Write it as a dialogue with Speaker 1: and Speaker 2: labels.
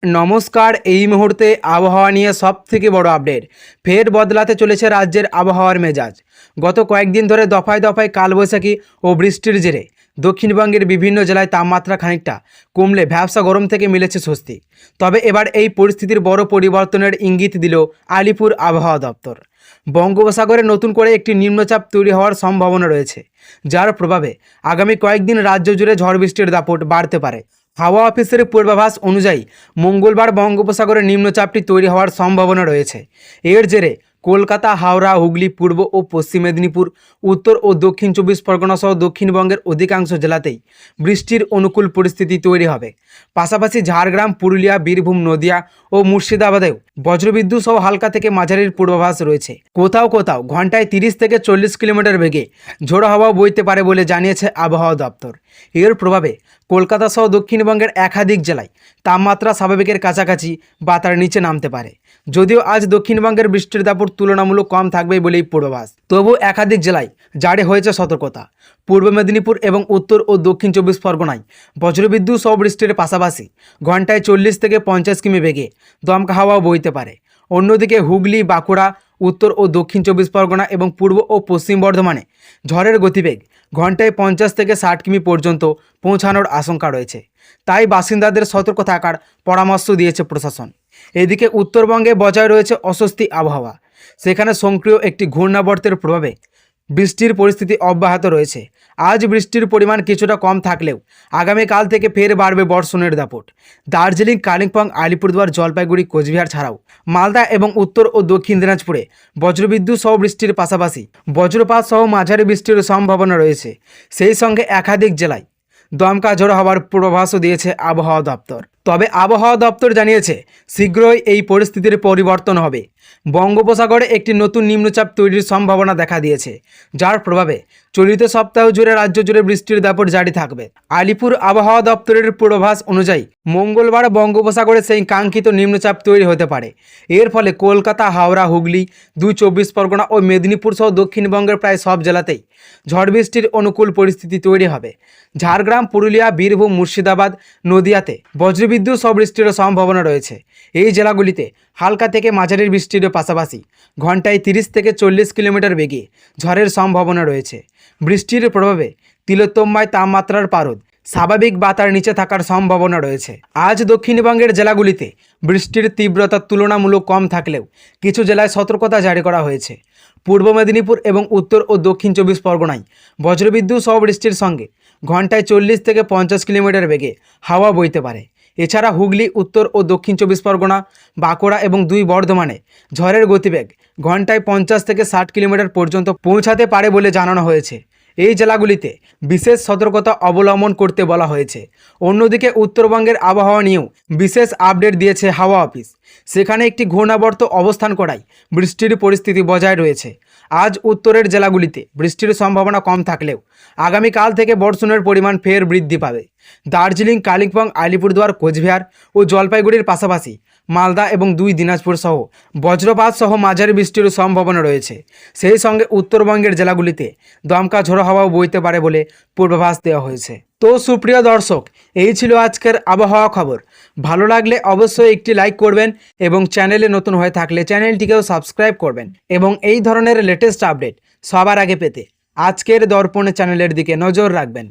Speaker 1: नमस्कार। এই মুহূর্তে আবহাওয়া নিয়ে সবথেকে বড় আপডেট। ফের বদলাতে চলেছে রাজ্যের আবহাওয়ার মেজাজ। গত কয়েকদিন ধরে দফায় দফায় কালবৈশাখী ও বৃষ্টির জেরে দক্ষিণবঙ্গের বিভিন্ন জেলায় তাপমাত্রা খানিকটা কমলে ভ্যাপসা গরম থেকে মিলেছে স্বস্তি। তবে এবার এই পরিস্থিতির বড় পরিবর্তনের ইঙ্গিত দিল আলিপুর আবহাওয়া দপ্তর। বঙ্গোপসাগরে নতুন করে একটি নিম্নচাপ তৈরি হওয়ার সম্ভাবনা রয়েছে, যার প্রভাবে আগামী কয়েকদিন রাজ্য জুড়ে ঝড় বৃষ্টির দাপট বাড়তে পারে। হাওয়া অফিসের পূর্বাভাস অনুযায়ী মঙ্গলবার বঙ্গোপসাগরে নিম্নচাপটি তৈরি হওয়ার সম্ভাবনা রয়েছে। এর জেরে কলকাতা, হাওড়া, হুগলি, পূর্ব ও পশ্চিম মেদিনীপুর, উত্তর ও দক্ষিণ 24 পরগনা সহ দক্ষিণবঙ্গের অধিকাংশ জেলাতেই বৃষ্টির অনুকূল পরিস্থিতি তৈরি হবে। পাশাপাশি ঝাড়গ্রাম, পুরুলিয়া, বীরভূম, নদিয়া ও মুর্শিদাবাদেও বজ্রবিদ্যুৎ সহ হালকা থেকে মাঝারির পূর্বাভাস রয়েছে। কোথাও কোথাও ঘন্টায় 30 থেকে 40 কিলোমিটার বেগে ঝোড়ো হাওয়া বইতে পারে বলে জানিয়েছে আবহাওয়া দপ্তর। এর প্রভাবে কলকাতা সহ দক্ষিণবঙ্গের একাধিক জেলায় তাপমাত্রা স্বাভাবিকের কাছাকাছি বা তার নিচে নামতে পারে। যদিও আজ দক্ষিণবঙ্গের বৃষ্টির দাপট তুলনামূলক কম থাকবে বলেই পূর্বাভাস, তবু একাধিক জেলায় জারি হয়েছে সতর্কতা। পূর্ব মেদিনীপুর এবং উত্তর ও দক্ষিণ 24 পরগনায় বজ্রবিদ্যুৎ সহ বৃষ্টির পাশাপাশি ঘন্টায় 40 থেকে 50 কিমি বেগে দমকা হাওয়াও বইতে পারে। অন্যদিকে হুগলি, বাঁকুড়া, উত্তর ও দক্ষিণ 24 পরগনা এবং পূর্ব ও পশ্চিম বর্ধমানে ঝড়ের গতিবেগ ঘন্টায় 50 থেকে 60 কিমি পর্যন্ত পৌঁছানোর আশঙ্কা রয়েছে। তাই বাসিন্দাদের সতর্ক থাকার পরামর্শ দিয়েছে প্রশাসন। এদিকে উত্তরবঙ্গে বজায় রয়েছে অস্বস্তি আবহাওয়া। সেখানে সক্রিয় একটি ঘূর্ণাবর্তের প্রভাবে বৃষ্টির পরিস্থিতি অব্যাহত রয়েছে। আজ বৃষ্টির পরিমাণ কিছুটা কম থাকলেও আগামীকাল থেকে ফের বাড়বে বর্ষণের দাপট। দার্জিলিং, কালিম্পং, আলিপুরদুয়ার, জলপাইগুড়ি, কোচবিহার ছাড়াও মালদা এবং উত্তর ও দক্ষিণ দিনাজপুরে বজ্রবিদ্যুৎ সহ বৃষ্টির পাশাপাশি বজ্রপাত সহ মাঝারি বৃষ্টির সম্ভাবনা রয়েছে। সেই সঙ্গে একাধিক জেলায় দমকা ঝড়ো হওয়ার পূর্বাভাসও দিয়েছে আবহাওয়া দপ্তর। তবে আবহাওয়া দপ্তর জানিয়েছে শীঘ্রই এই পরিস্থিতির পরিবর্তন হবে। বঙ্গোপসাগরে একটি নতুন নিম্নচাপ তৈরির সম্ভাবনা দেখা দিয়েছে, যার প্রভাবে চলিত সপ্তাহ জুড়ে রাজ্য জুড়ে বৃষ্টির দাপট জারি থাকবে। আলিপুর আবহাওয়া দপ্তরের পূর্বাভাস অনুযায়ী মঙ্গলবার বঙ্গোপসাগরে সেই কাঙ্ক্ষিত নিম্নচাপ তৈরি হতে পারে। এর ফলে কলকাতা, হাওড়া, হুগলি, 24 পরগনা ও মেদিনীপুর সহ দক্ষিণবঙ্গের প্রায় সব জেলাতেই ঝড় বৃষ্টির অনুকূল পরিস্থিতি তৈরি হবে। ঝাড়গ্রাম, পুরুলিয়া, বীরভূম, মুর্শিদাবাদ, নদিয়াতে বজ্রবিদ্যুৎ সহ বৃষ্টির সম্ভাবনা রয়েছে। এই জেলাগুলিতে হালকা থেকে মাঝারি বৃষ্টির পাশাপাশি ঘন্টায় 30 থেকে 40 কিলোমিটার বেগে ঝড়ের সম্ভাবনা রয়েছে। বৃষ্টির প্রভাবে তিলোত্তমায় তাপমাত্রার পারদ স্বাভাবিক বা তার নিচে থাকার সম্ভাবনা রয়েছে। আজ দক্ষিণবঙ্গের জেলাগুলিতে বৃষ্টির তীব্রতা তুলনামূলক কম থাকলেও কিছু জেলায় সতর্কতা জারি করা হয়েছে। পূর্ব মেদিনীপুর এবং উত্তর ও দক্ষিণ 24 পরগনায় বজ্রবিদ্যুৎ সহ বৃষ্টির সঙ্গে ঘন্টায় 40 থেকে 50 কিলোমিটার বেগে হাওয়া বইতে পারে। এছাড়া হুগলি, উত্তর ও দক্ষিণ 24 পরগনা, বাঁকুড়া এবং 2 বর্ধমানে ঝড়ের গতিবেগ ঘন্টায় 50 থেকে 60 কিলোমিটার পর্যন্ত পৌঁছাতে পারে বলে জানানো হয়েছে। এই জেলাগুলিতে বিশেষ সতর্কতা অবলম্বন করতে বলা হয়েছে। অন্যদিকে উত্তরবঙ্গের আবহাওয়া নিয়েও বিশেষ আপডেট দিয়েছে হাওয়া অফিস। সেখানে একটি ঘূর্ণাবর্ত অবস্থান করায় বৃষ্টির পরিস্থিতি বজায় রয়েছে। আজ উত্তরের জেলাগুলিতে বৃষ্টির সম্ভাবনা কম থাকলেও আগামীকাল থেকে বর্ষণের পরিমাণ ফের বৃদ্ধি পাবে। দার্জিলিং, কালিম্পং, আলিপুরদুয়ার, কোচবিহার ও জলপাইগুড়ির পাশাপাশি মালদা এবং 2 দিনাজপুর সহ বজ্রপাত সহ মাঝারি বৃষ্টির সম্ভাবনা রয়েছে। সেই সঙ্গে উত্তরবঙ্গের জেলাগুলিতে দমকা ঝোড়ো হাওয়াও বইতে পারে বলে পূর্বাভাস দেওয়া হয়েছে। তো সুপ্রিয় দর্শক, এই ছিল আজকের আবহাওয়া খবর। ভালো লাগলে অবশ্যই একটি লাইক করবেন এবং চ্যানেলে নতুন হয়ে থাকলে চ্যানেলটিকেও সাবস্ক্রাইব করবেন এবং এই ধরনের লেটেস্ট আপডেট সবার আগে পেতে আজকের দর্পণ চ্যানেলের দিকে নজর রাখবেন।